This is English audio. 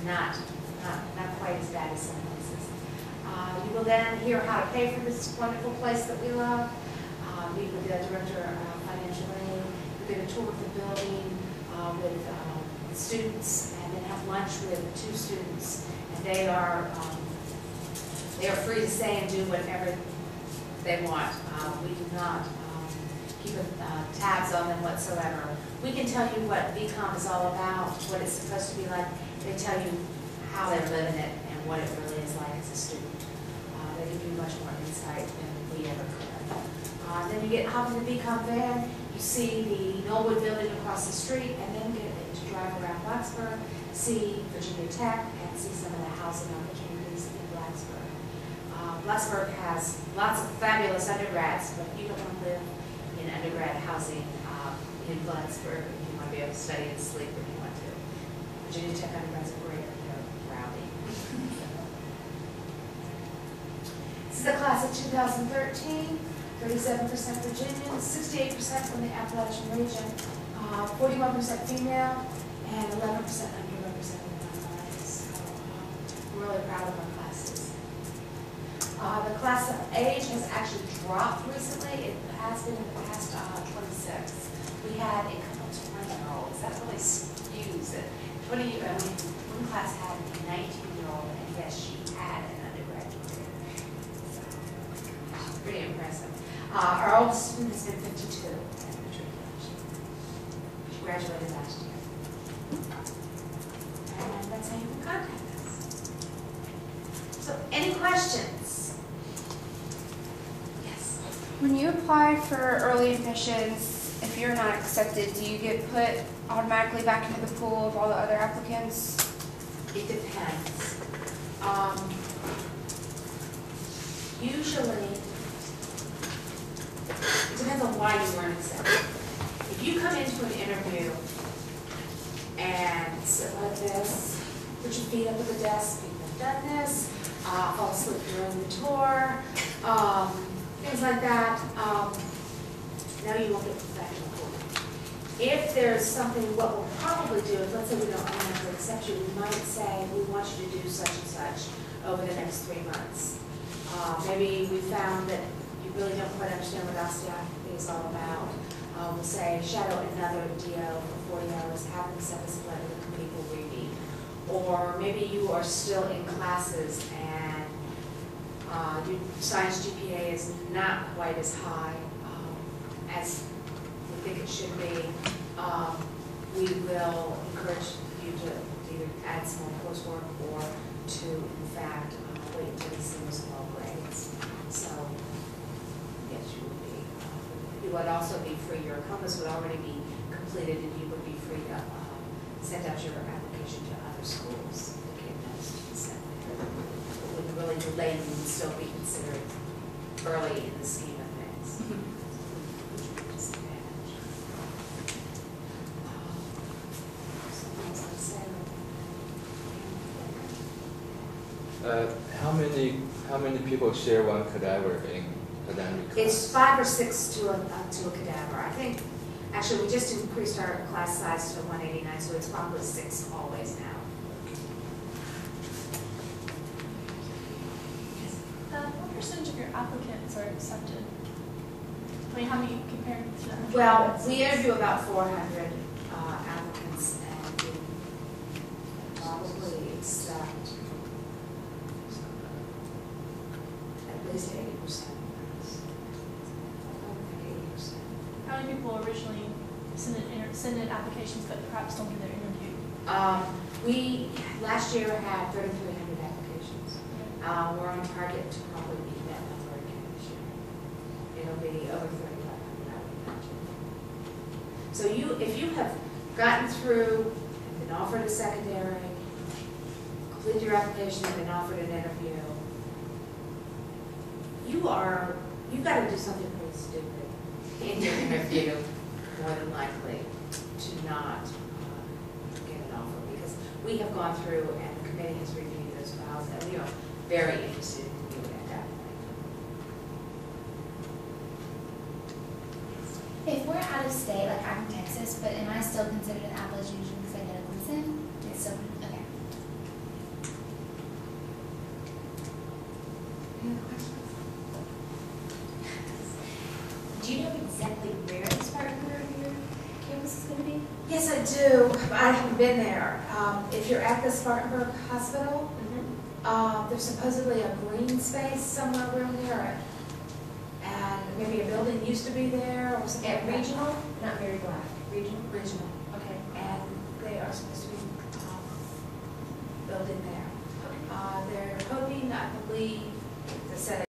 not quite as bad as some places. You will then hear how to pay for this wonderful place that we love. Meet with the Director of Financial Aid. You get a tour of the building with students, and then have lunch with 2 students. And they are free to say and do whatever they want. We do not keep tabs on them whatsoever. We can tell you what VCOM is all about, what it's supposed to be like. They tell you how they're living it and what it really is like as a student. They give you much more insight than we ever could. Then you hop in the VCOM van, you see the Knollwood building across the street, and then get to drive around Blacksburg, see Virginia Tech, and see some of the housing opportunities in Blacksburg. Blacksburg has lots of fabulous undergrads, but you don't want to live in undergrad housing in Blacksburg if you want to be able to study and sleep if you want to. Virginia Tech undergrads are great, they're rowdy. This is the class of 2013, 37% Virginians, 68% from the Appalachian region, 41% female, and 11% underrepresented minorities. So we're really proud of our classes. The class of age has actually dropped recently. It has been in the past 26. We had a couple 20-year-olds. That really skews it. 20, I mean, one class had a 19-year-old, and yes, she had an undergraduate degree. So, pretty impressive. Our oldest student has been 52 at matriculation. She graduated last year. And that's how you can contact us. So, any questions? Yes? When you apply for early admissions, if you're not accepted, do you get put automatically back into the pool of all the other applicants? It depends. Usually, it depends on why you weren't accepted. If you come into an interview and sit like this, put your feet up at the desk, people have done this, fall asleep during the tour, things like that, now you won't get back in the pool. If there's something, what we'll probably do is, let's say we don't want to accept you, we might say, we want you to do such and such over the next 3 months. Maybe we found that you really don't quite understand what osteopathy is all about. We'll say, shadow another DO for 40 hours, have them send us a letter to complete what we need. Or maybe you are still in classes and your science GPA is not quite as high as we think it should be. We will encourage you to either add some more coursework or to, in fact, wait until you see those small grades. So, yes, you would be. You would also be free. Your compass would already be completed, and you would be free to send out your application to other schools to get those sent there. It wouldn't really delay you and still be considered early in the scheme of things. How many people share one cadaver in academic class? It's 5 or 6 to a cadaver. I think, actually, we just increased our class size to 189, so it's probably 6 always now. What percentage of your applicants are accepted? I mean, how many compared to that? Well, we interview about 400 applicants, and we probably accept at least 80%. How many people originally send in applications but perhaps don't get their interview? We last year had 3,300 applications. We're on target to probably beat that number again this year. It'll be over 3,500, I would imagine. So if you have gotten through, and been offered a secondary, completed your application, and been offered an interview, you've got to do something pretty stupid in your interview, more than likely, to not get an offer, because we have gone through and the committee has reviewed those files, and we are very interested in you at that point. If we're out of state, like I'm from Texas, but am I still considered an Appalachian because I go to Clemson? It's still okay. Do you know exactly where the Spartanburg campus is going to be? Yes, I do, but I haven't been there. If you're at the Spartanburg Hospital, there's supposedly a green space somewhere around there, and maybe a building used to be there, or something. Yeah, Regional? Not very black. Regional? Regional. Okay. And they are supposed to be building there. They're hoping, I believe, to set